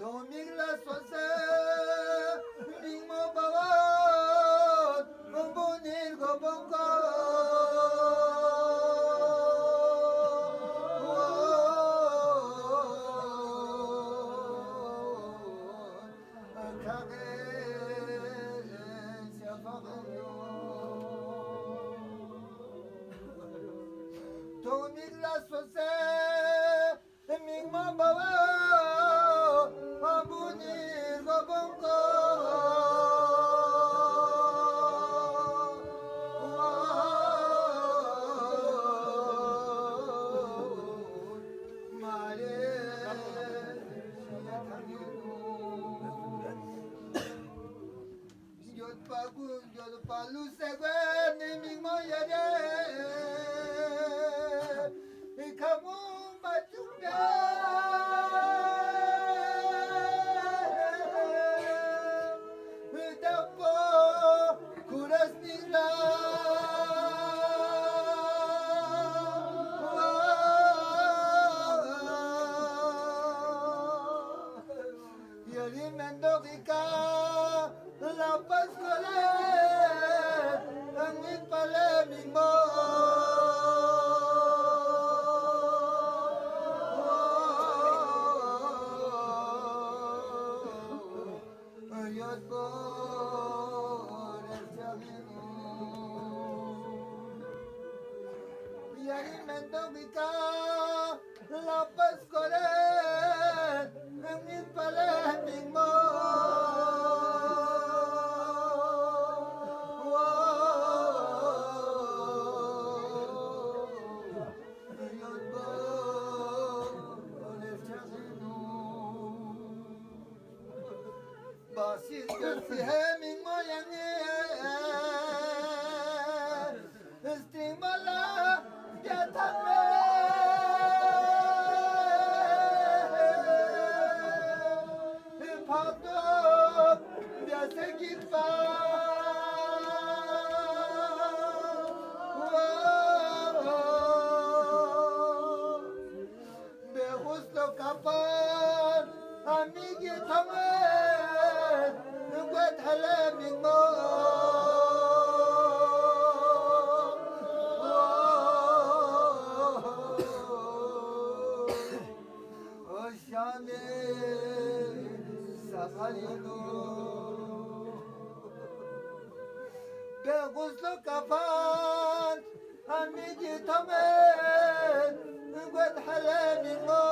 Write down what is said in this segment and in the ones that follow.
도밀라 소세 링모바와 bunir gobongo 도밀라 소세 밍모바와 bunir gobongo Palu segwe ni mingmo yare ikamu machumbe dapo kuras nila yari mendorika la pascole angin pale mingmo ayat bor jaminu yari mendobika la pascole angin pale mingmo Basit heming moyangnya istimala yatame pado biasa kita behus lo kapan amigi tame Nungguat halaming mo Osyane sakalino Beguslo kapan Amigi tamen Nungguat halaming mo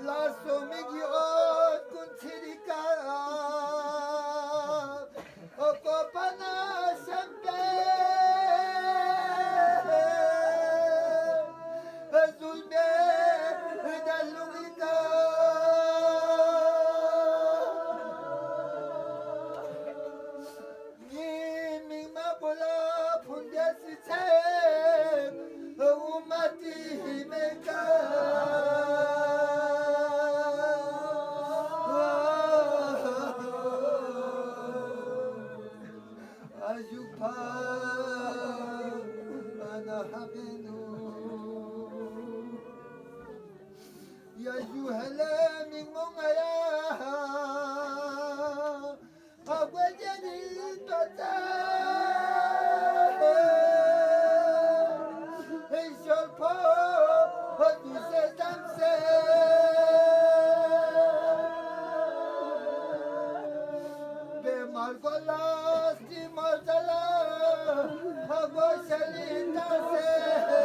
Lasso migiot kuntirika okopana sempe zulme dalungika ni mabola fundasi che umati himeka Ajupa ana habinu ya juhala min mongaya abwajani tota Shorpo tu se tamse be margolas di marjala hago shalita se